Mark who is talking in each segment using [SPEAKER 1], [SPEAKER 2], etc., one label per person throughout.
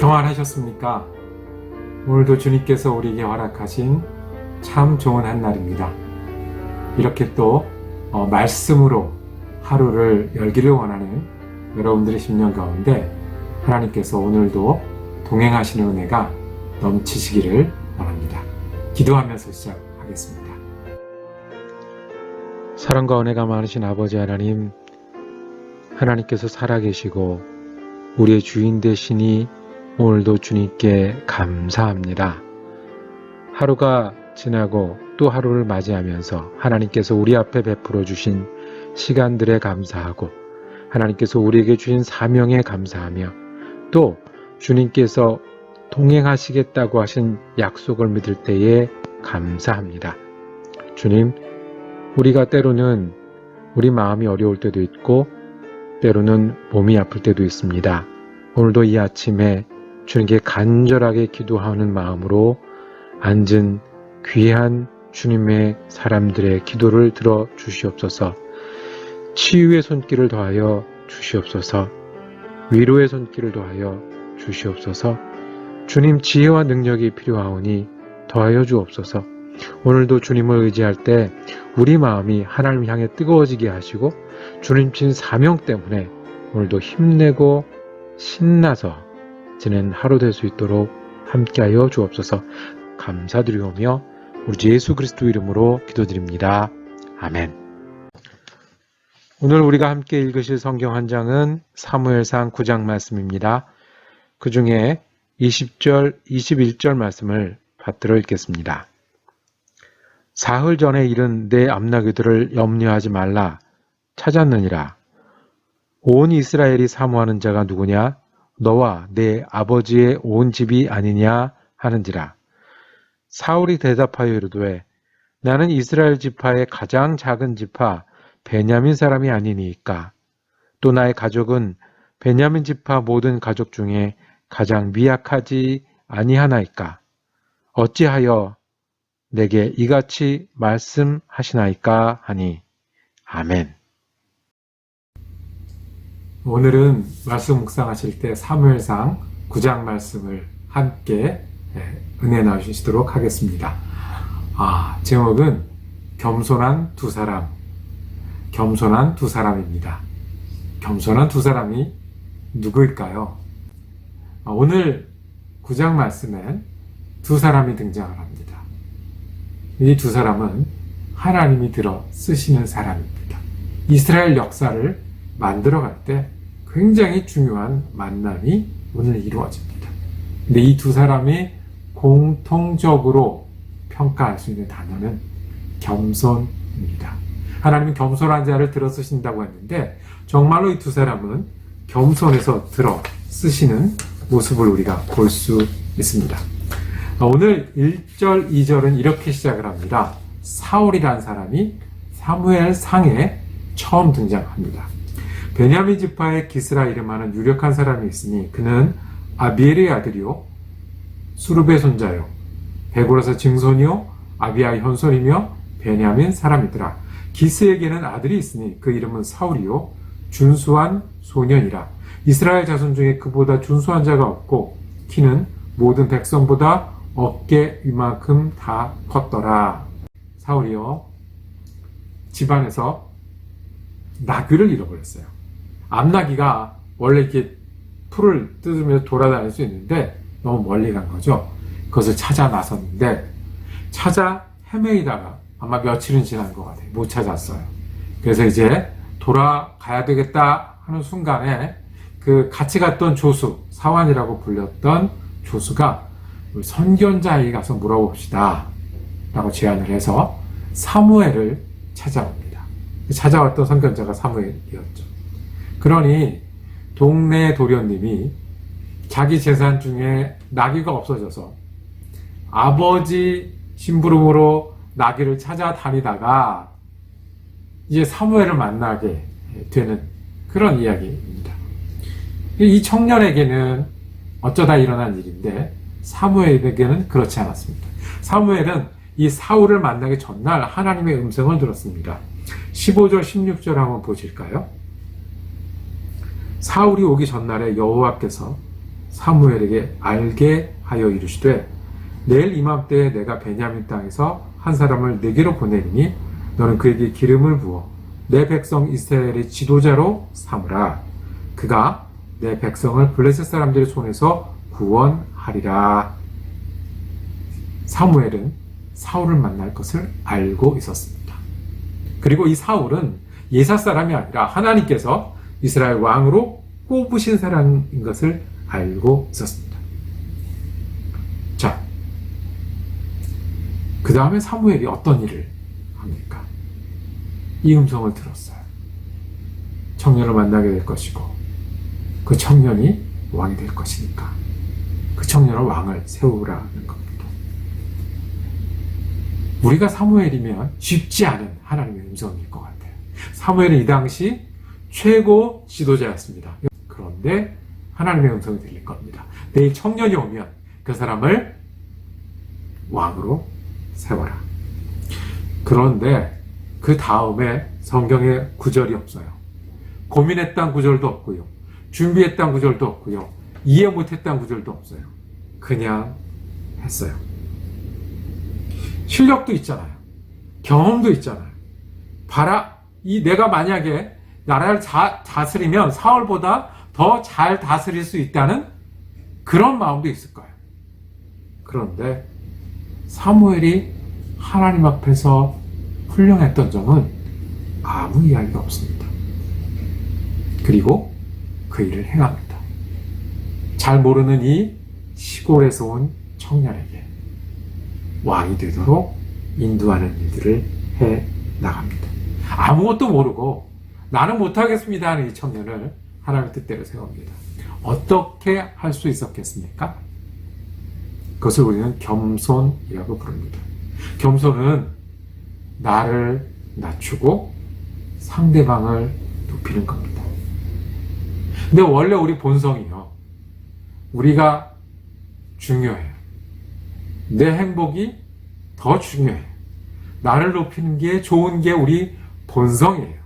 [SPEAKER 1] 평안하셨습니까? 오늘도 주님께서 우리에게 허락하신 참 좋은 한날입니다. 이렇게 또 말씀으로 하루를 열기를 원하는 여러분들의 심령 가운데 하나님께서 오늘도 동행하시는 은혜가 넘치시기를 바랍니다. 기도하면서 시작하겠습니다. 사랑과 은혜가 많으신 아버지 하나님, 하나님께서 살아계시고 우리의 주인 되시니 오늘도 주님께 감사합니다. 하루가 지나고 또 하루를 맞이하면서 하나님께서 우리 앞에 베풀어 주신 시간들에 감사하고 하나님께서 우리에게 주신 사명에 감사하며 또 주님께서 동행하시겠다고 하신 약속을 믿을 때에 감사합니다. 주님, 우리가 때로는 우리 마음이 어려울 때도 있고 때로는 몸이 아플 때도 있습니다. 오늘도 이 아침에 주님께 간절하게 기도하는 마음으로 앉은 귀한 주님의 사람들의 기도를 들어 주시옵소서. 치유의 손길을 더하여 주시옵소서. 위로의 손길을 더하여 주시옵소서. 주님 지혜와 능력이 필요하오니 더하여 주옵소서. 오늘도 주님을 의지할 때 우리 마음이 하나님 향해 뜨거워지게 하시고 주님 진 사명 때문에 오늘도 힘내고 신나서 지낸 하루 될 수 있도록 함께하여 주옵소서. 감사드리오며 우리 주 예수 그리스도 이름으로 기도드립니다. 아멘. 오늘 우리가 함께 읽으실 성경 한 장은 사무엘상 9장 말씀입니다. 그 중에 20절, 21절 말씀을 받들어 읽겠습니다. 사흘 전에 일은 내 암나귀들을 염려하지 말라 찾았느니라. 온 이스라엘이 사모하는 자가 누구냐? 너와 내 아버지의 온 집이 아니냐 하는지라. 사울이 대답하여 이르되 나는 이스라엘 지파의 가장 작은 지파 베냐민 사람이 아니니이까. 또 나의 가족은 베냐민 지파 모든 가족 중에 가장 미약하지 아니하나이까. 어찌하여 내게 이같이 말씀하시나이까 하니. 아멘. 오늘은 말씀 묵상하실 때 사무엘상 9장 말씀을 함께 은혜 나누시도록 하겠습니다. 제목은 겸손한 두 사람, 겸손한 두 사람입니다. 겸손한 두 사람이 누구일까요? 오늘 9장 말씀엔 두 사람이 등장을 합니다. 이 두 사람은 하나님이 들어 쓰시는 사람입니다. 이스라엘 역사를 만들어갈 때 굉장히 중요한 만남이 오늘 이루어집니다. 근데 이 두 사람이 공통적으로 평가할 수 있는 단어는 겸손입니다. 하나님은 겸손한 자를 들어 쓰신다고 했는데 정말로 이 두 사람은 겸손해서 들어 쓰시는 모습을 우리가 볼 수 있습니다. 오늘 1절, 2절은 이렇게 시작을 합니다. 사울이라는 사람이 사무엘상에 처음 등장합니다. 베냐민 지파의 기스라 이름하는 유력한 사람이 있으니 그는 아비엘의 아들이요 수룹의 손자요 베골에서 증손이요 아비아의 현손이며 베냐민 사람이더라. 기스에게는 아들이 있으니 그 이름은 사울이요 준수한 소년이라. 이스라엘 자손 중에 그보다 준수한 자가 없고 키는 모든 백성보다 어깨 위만큼 다 컸더라. 사울이요 집안에서 나귀를 잃어버렸어요. 암나귀가 원래 이렇게 풀을 뜯으면서 돌아다닐 수 있는데 너무 멀리 간 거죠. 그것을 찾아 나섰는데 찾아 헤매이다가 아마 며칠은 지난 것 같아요. 못 찾았어요. 그래서 이제 돌아가야 되겠다 하는 순간에 그 같이 갔던 조수, 사환이라고 불렸던 조수가 선견자에게 가서 물어봅시다 라고 제안을 해서 사무엘을 찾아옵니다. 찾아왔던 선견자가 사무엘이었죠. 그러니 동네 도련님이 자기 재산 중에 나귀가 없어져서 아버지 심부름으로 나귀를 찾아다니다가 이제 사무엘을 만나게 되는 그런 이야기입니다. 이 청년에게는 어쩌다 일어난 일인데 사무엘에게는 그렇지 않았습니다. 사무엘은 이 사울을 만나기 전날 하나님의 음성을 들었습니다. 15절, 16절 한번 보실까요? 사울이 오기 전날에 여호와께서 사무엘에게 알게 하여 이르시되 내일 이맘때에 내가 베냐민 땅에서 한 사람을 내게로 보내리니 너는 그에게 기름을 부어 내 백성 이스라엘의 지도자로 삼으라. 그가 내 백성을 블레셋 사람들의 손에서 구원하리라. 사무엘은 사울을 만날 것을 알고 있었습니다. 그리고 이 사울은 예사 사람이 아니라 하나님께서 이스라엘 왕으로 뽑으신 사람인 것을 알고 있었습니다. 자, 그 다음에 사무엘이 어떤 일을 합니까? 이 음성을 들었어요. 청년을 만나게 될 것이고 그 청년이 왕이 될 것이니까 그 청년을 왕을 세우라는 겁니다. 우리가 사무엘이면 쉽지 않은 하나님의 음성일 것 같아요. 사무엘은 이 당시 최고 지도자였습니다. 그런데 하나님의 음성이 들릴 겁니다. 내일 청년이 오면 그 사람을 왕으로 세워라. 그런데 그 다음에 성경에 구절이 없어요. 고민했다는 구절도 없고요. 준비했다는 구절도 없고요. 이해 못했다는 구절도 없어요. 그냥 했어요. 실력도 있잖아요. 경험도 있잖아요. 봐라, 내가 만약에 나라를 다스리면 사울보다 더 잘 다스릴 수 있다는 그런 마음도 있을 거예요. 그런데 사무엘이 하나님 앞에서 훌륭했던 점은 아무 이야기가 없습니다. 그리고 그 일을 행합니다. 잘 모르는 이 시골에서 온 청년에게 왕이 되도록 인도하는 일들을 해 나갑니다. 아무것도 모르고 나는 못하겠습니다 하는 이 청년을 하나님의 뜻대로 세웁니다. 어떻게 할 수 있었겠습니까? 그것을 우리는 겸손이라고 부릅니다. 겸손은 나를 낮추고 상대방을 높이는 겁니다. 근데 원래 우리 본성이요. 우리가 중요해요. 내 행복이 더 중요해요. 나를 높이는 게 좋은 게 우리 본성이에요.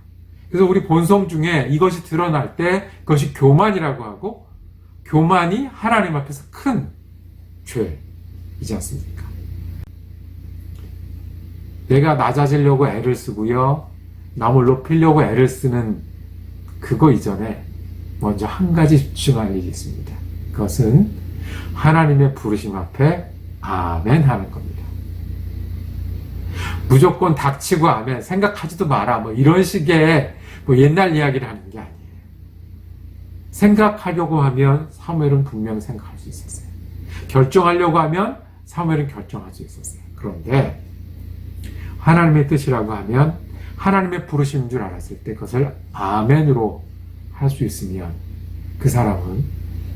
[SPEAKER 1] 그래서 우리 본성 중에 이것이 드러날 때 그것이 교만이라고 하고 교만이 하나님 앞에서 큰 죄이지 않습니까? 내가 낮아지려고 애를 쓰고요. 남을 높이려고 애를 쓰는 그거 이전에 먼저 한 가지 집중할 일이 있습니다. 그것은 하나님의 부르심 앞에 아멘 하는 겁니다. 무조건 닥치고 아멘, 생각하지도 마라, 이런 식의 옛날 이야기를 하는 게 아니에요. 생각하려고 하면 사무엘은 분명 생각할 수 있었어요. 결정하려고 하면 사무엘은 결정할 수 있었어요. 그런데 하나님의 뜻이라고 하면 하나님의 부르심인 줄 알았을 때 그것을 아멘으로 할 수 있으면 그 사람은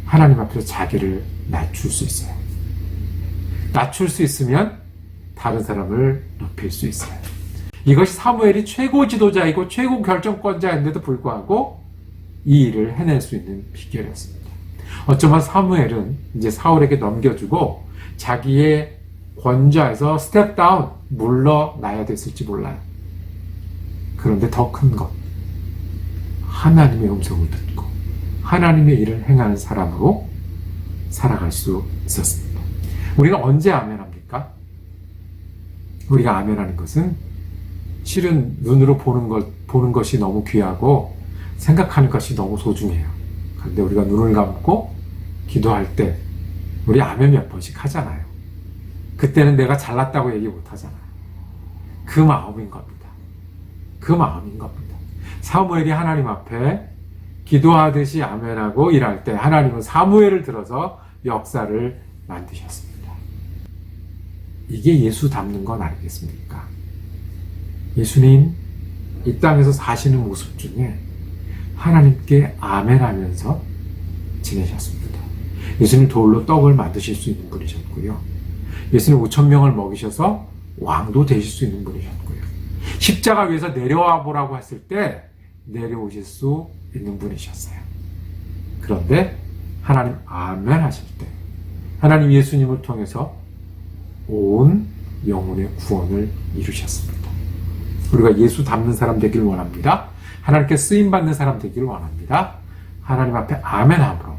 [SPEAKER 1] 하나님 앞에서 자기를 낮출 수 있어요. 낮출 수 있으면 다른 사람을 높일 수 있어요. 이것이 사무엘이 최고 지도자이고 최고 결정권자인데도 불구하고 이 일을 해낼 수 있는 비결이었습니다. 어쩌면 사무엘은 이제 사울에게 넘겨주고 자기의 권좌에서 스텝 다운, 물러나야 됐을지 몰라요. 그런데 더 큰 것, 하나님의 음성을 듣고 하나님의 일을 행하는 사람으로 살아갈 수 있었습니다. 우리가 언제 아멘합니까? 우리가 아멘하는 것은 실은 눈으로 보는 것이 너무 귀하고 생각하는 것이 너무 소중해요. 그런데 우리가 눈을 감고 기도할 때 우리 아멘 몇 번씩 하잖아요. 그때는 내가 잘났다고 얘기 못 하잖아요. 그 마음인 겁니다. 그 마음인 겁니다. 사무엘이 하나님 앞에 기도하듯이 아멘하고 일할 때 하나님은 사무엘을 들어서 역사를 만드셨습니다. 이게 예수 닮는 건 아니겠습니까? 예수님 이 땅에서 사시는 모습 중에 하나님께 아멘하면서 지내셨습니다. 예수님 돌로 떡을 만드실 수 있는 분이셨고요. 예수님 5,000명을 먹이셔서 왕도 되실 수 있는 분이셨고요. 십자가 위에서 내려와 보라고 했을 때 내려오실 수 있는 분이셨어요. 그런데 하나님 아멘 하실 때 하나님 예수님을 통해서 온 영혼의 구원을 이루셨습니다. 우리가 예수 닮는 사람 되기를 원합니다. 하나님께 쓰임받는 사람 되기를 원합니다. 하나님 앞에 아멘함으로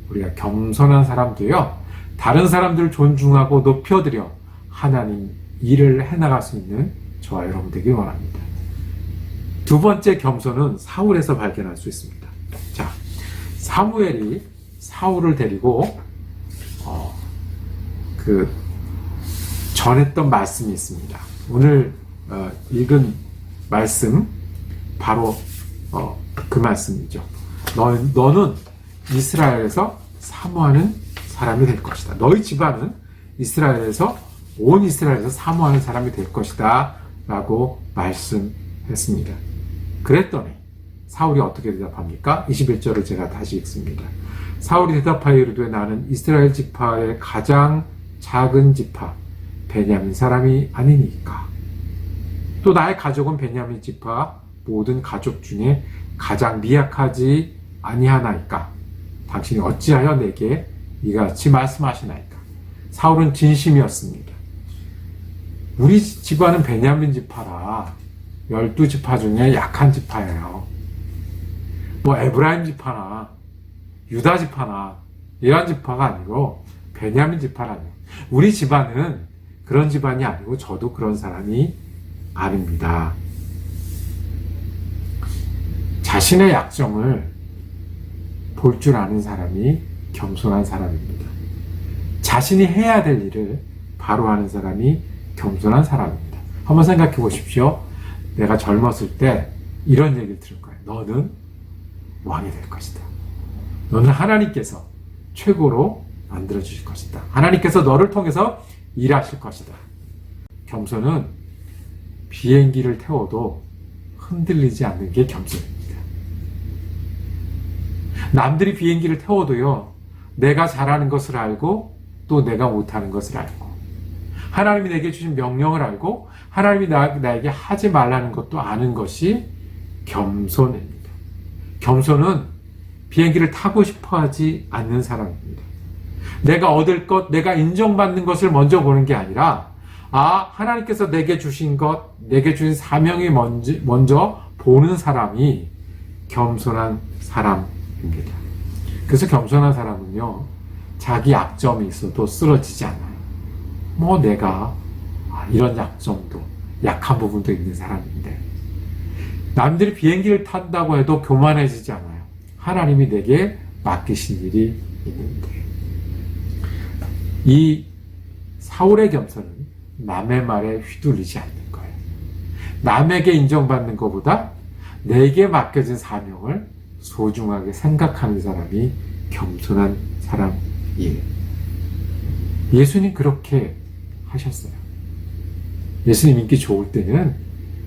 [SPEAKER 1] 우리가 겸손한 사람도요, 다른 사람들을 존중하고 높여드려 하나님 일을 해나갈 수 있는 저와 여러분 되길 원합니다. 두 번째 겸손은 사울에서 발견할 수 있습니다. 자, 사무엘이 사울을 데리고 전했던 말씀이 있습니다. 오늘 읽은 말씀 바로 그 말씀이죠. 너는 이스라엘에서 사모하는 사람이 될 것이다. 너희 집안은 온 이스라엘에서 사모하는 사람이 될 것이다 라고 말씀했습니다. 그랬더니 사울이 어떻게 대답합니까? 21절을 제가 다시 읽습니다. 사울이 대답하여 이르되 나는 이스라엘 지파의 가장 작은 지파 베냐민 사람이 아니니까. 또 나의 가족은 베냐민 지파 모든 가족 중에 가장 미약하지 아니하나이까. 당신이 어찌하여 내게 이같이 말씀하시나이까. 사울은 진심이었습니다. 우리 집안은 베냐민 지파라 12지파 중에 약한 지파예요. 뭐 에브라임 지파나 유다 지파나 이런 지파가 아니고 베냐민 지파라뇨. 우리 집안은 그런 집안이 아니고 저도 그런 사람이 아닙니다. 자신의 약점을 볼 줄 아는 사람이 겸손한 사람입니다. 자신이 해야 될 일을 바로 하는 사람이 겸손한 사람입니다. 한번 생각해 보십시오. 내가 젊었을 때 이런 얘기를 들을 거예요. 너는 왕이 될 것이다. 너는 하나님께서 최고로 만들어 주실 것이다. 하나님께서 너를 통해서 일하실 것이다. 겸손은 비행기를 태워도 흔들리지 않는 게 겸손입니다. 남들이 비행기를 태워도요, 내가 잘하는 것을 알고 또 내가 못하는 것을 알고 하나님이 내게 주신 명령을 알고 하나님이 나에게 하지 말라는 것도 아는 것이 겸손입니다. 겸손은 비행기를 타고 싶어 하지 않는 사람입니다. 내가 얻을 것, 내가 인정받는 것을 먼저 보는 게 아니라 하나님께서 내게 주신 것, 내게 주신 사명이 먼저 보는 사람이 겸손한 사람입니다. 그래서 겸손한 사람은요, 자기 약점이 있어도 쓰러지지 않아요. 내가 이런 약점도, 약한 부분도 있는 사람인데, 남들이 비행기를 탄다고 해도 교만해지지 않아요. 하나님이 내게 맡기신 일이 있는데. 이 사울의 겸손은 남의 말에 휘둘리지 않는 거예요. 남에게 인정받는 것보다 내게 맡겨진 사명을 소중하게 생각하는 사람이 겸손한 사람이에요. 예수님 그렇게 하셨어요. 예수님 인기 좋을 때는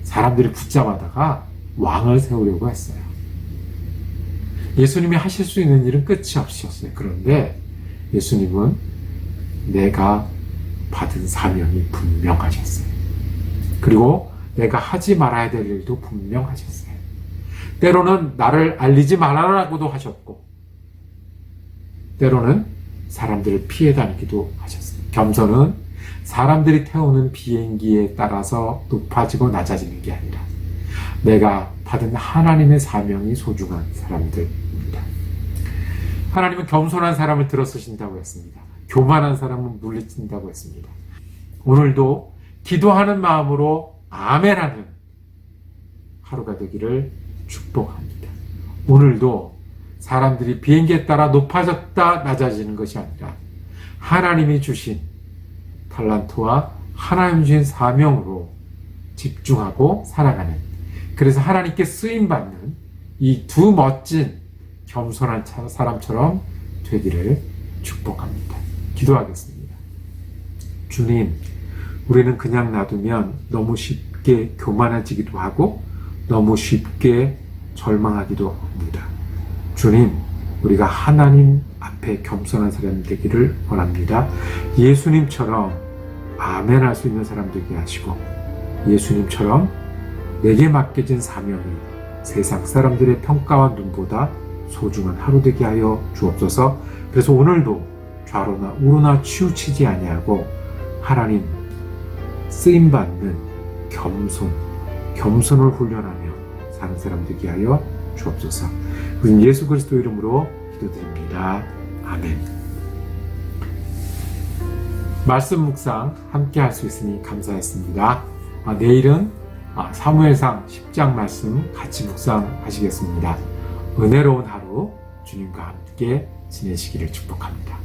[SPEAKER 1] 사람들이 붙잡아다가 왕을 세우려고 했어요. 예수님이 하실 수 있는 일은 끝이 없으셨어요. 그런데 예수님은 내가 받은 사명이 분명하셨어요. 그리고 내가 하지 말아야 될 일도 분명하셨어요. 때로는 나를 알리지 말아라고도 하셨고, 때로는 사람들을 피해 다니기도 하셨어요. 겸손은 사람들이 태우는 비행기에 따라서 높아지고 낮아지는 게 아니라 내가 받은 하나님의 사명이 소중한 사람들입니다. 하나님은 겸손한 사람을 들어 쓰신다고 했습니다. 교만한 사람은 물리친다고 했습니다. 오늘도 기도하는 마음으로 아멘하는 하루가 되기를 축복합니다. 오늘도 사람들이 비행기에 따라 높아졌다 낮아지는 것이 아니라 하나님이 주신 탈란트와 하나님이 주신 사명으로 집중하고 살아가는, 그래서 하나님께 쓰임받는 이 두 멋진 겸손한 사람처럼 되기를 축복합니다. 기도하겠습니다. 주님, 우리는 그냥 놔두면 너무 쉽게 교만해지기도 하고 너무 쉽게 절망하기도 합니다. 주님, 우리가 하나님 앞에 겸손한 사람 되기를 원합니다. 예수님처럼 아멘할 수 있는 사람 되게 하시고, 예수님처럼 내게 맡겨진 사명이 세상 사람들의 평가와 눈보다 소중한 하루 되게 하여 주옵소서. 그래서 오늘도 좌로나 우로나 치우치지 아니하고 하나님 쓰임받는 겸손을 훈련하며 사는 사람 되게 하여 주옵소서. 우린 예수 그리스도 이름으로 기도드립니다. 아멘. 말씀 묵상 함께 할 수 있으니 감사했습니다. 내일은 사무엘상 10장 말씀 같이 묵상하시겠습니다. 은혜로운 하루 주님과 함께 지내시기를 축복합니다.